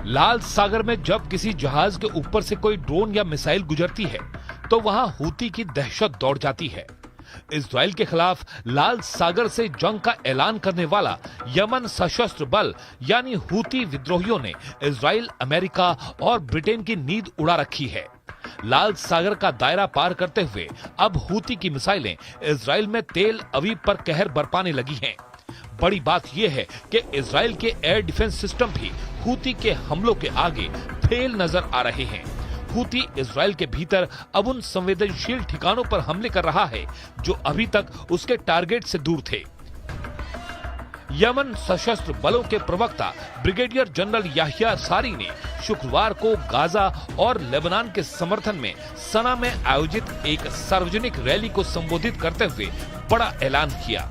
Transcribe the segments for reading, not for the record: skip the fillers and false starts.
लाल सागर में जब किसी जहाज के ऊपर से कोई ड्रोन या मिसाइल गुजरती है तो वहां हूती की दहशत दौड़ जाती है। इजराइल के खिलाफ लाल सागर से जंग का ऐलान करने वाला यमन सशस्त्र बल यानी हूती विद्रोहियों ने इजराइल, अमेरिका और ब्रिटेन की नींद उड़ा रखी है। लाल सागर का दायरा पार करते हुए अब हूती की मिसाइलें इजराइल में तेल अवीव पर कहर बरपाने लगी हैं। बड़ी बात यह है कि इजराइल के एयर डिफेंस सिस्टम भी हूती के हमलों के आगे फेल नजर आ रहे हैं। हूती इजराइल के भीतर अब उन संवेदनशील ठिकानों पर हमले कर रहा है जो अभी तक उसके टारगेट से दूर थे। यमन सशस्त्र बलों के प्रवक्ता ब्रिगेडियर जनरल याहिया सारी ने शुक्रवार को गाजा और लेबनान के समर्थन में सना में आयोजित एक सार्वजनिक रैली को संबोधित करते हुए बड़ा ऐलान किया।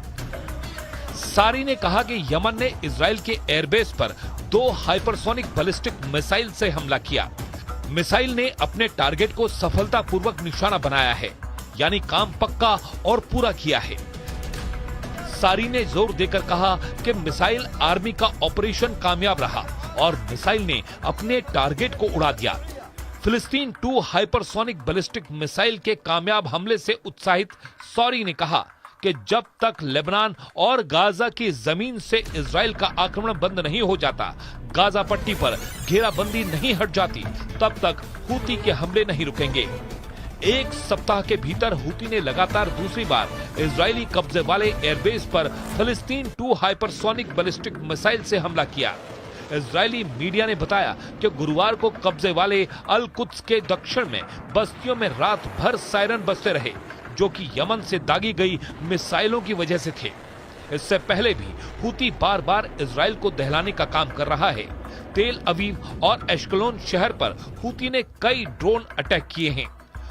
सारी ने कहा कि यमन ने इजराइल के एयरबेस पर 2 हाइपरसोनिक बैलिस्टिक मिसाइल से हमला किया। मिसाइल ने अपने टारगेट को सफलतापूर्वक निशाना बनाया है, यानी काम पक्का और पूरा किया है। सारी ने जोर देकर कहा कि मिसाइल आर्मी का ऑपरेशन कामयाब रहा और मिसाइल ने अपने टारगेट को उड़ा दिया। फिलिस्तीन 2 हाइपरसोनिक बैलिस्टिक मिसाइल के कामयाब हमले से उत्साहित सारी ने कहा कि जब तक लेबनान और गाजा की जमीन से इजराइल का आक्रमण बंद नहीं हो जाता, गाजा पट्टी पर घेराबंदी नहीं हट जाती, तब तक हूती के हमले नहीं रुकेंगे। एक सप्ताह के भीतर हूती ने लगातार दूसरी बार इजरायली कब्जे वाले एयरबेस पर फिलिस्तीन 2 हाइपरसोनिक बैलिस्टिक मिसाइल से हमला किया। इजरायली मीडिया ने बताया कि गुरुवार को कब्जे वाले अल कुद्स के दक्षिण में बस्तियों में रात भर सायरन बजते रहे, जो कि यमन से दागी गई मिसाइलों की वजह से थे। इससे पहले भी हूती बार बार इजराइल को दहलाने का काम कर रहा है। तेल अवीव और एश्कलोन शहर पर हूती ने कई ड्रोन अटैक किए हैं।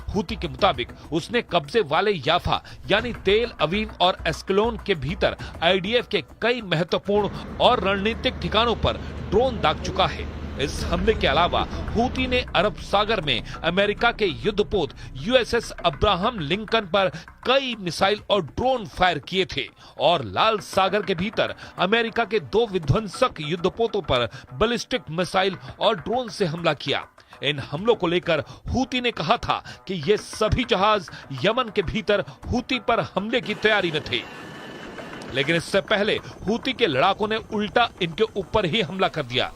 हूती के मुताबिक उसने कब्जे वाले याफा यानी तेल अवीव और एश्कलोन के भीतर आईडीएफ के कई महत्वपूर्ण और रणनीतिक ठिकानों पर ड्रोन दाग चुका है। इस हमले के अलावा हूती ने अरब सागर में अमेरिका के युद्धपोत यूएसएस अब्राहम लिंकन पर कई मिसाइल और ड्रोन फायर किए थे और लाल सागर के भीतर अमेरिका के 2 विध्वंसक युद्धपोतों पर बैलिस्टिक मिसाइल और ड्रोन से हमला किया। इन हमलों को लेकर हूती ने कहा था कि ये सभी जहाज यमन के भीतर हूती पर हमले की तैयारी में थे, लेकिन इससे पहले हूती के लड़ाकों ने उल्टा इनके ऊपर ही हमला कर दिया।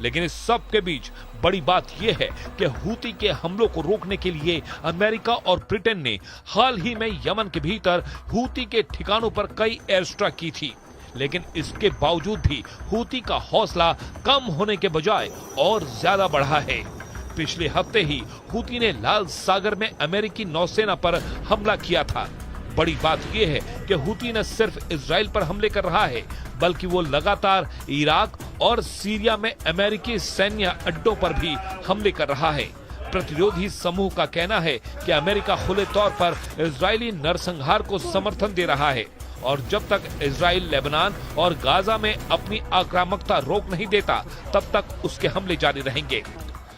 लेकिन इस सब के बीच बड़ी बात यह है कि हूती के हमलों को रोकने के लिए अमेरिका और ब्रिटेन ने हाल ही में यमन के भीतर हूती के ठिकानों पर कई एयर स्ट्राइक की थी, लेकिन इसके बावजूद भी हूती का हौसला कम होने के बजाय और ज्यादा बढ़ा है। पिछले हफ्ते ही हूती ने लाल सागर में अमेरिकी नौसेना पर हमला किया था। बड़ी बात यह है कि हूती न सिर्फ इजराइल पर हमले कर रहा है, बल्कि वो लगातार इराक और सीरिया में अमेरिकी सैन्य अड्डों पर भी हमले कर रहा है। प्रतिरोधी समूह का कहना है कि अमेरिका खुले तौर पर इजरायली नरसंहार को समर्थन दे रहा है और जब तक इजराइल लेबनान और गाजा में अपनी आक्रामकता रोक नहीं देता, तब तक उसके हमले जारी रहेंगे।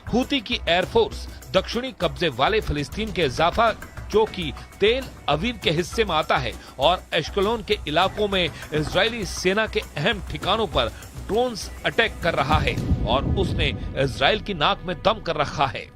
हूती की एयरफोर्स दक्षिणी कब्जे वाले फिलिस्तीन के जाफा, जो कि तेल अवीव के हिस्से में आता है, और एश्कलोन के इलाकों में इजरायली सेना के अहम ठिकानों पर ड्रोन्स अटैक कर रहा है और उसने इजराइल की नाक में दम कर रखा है।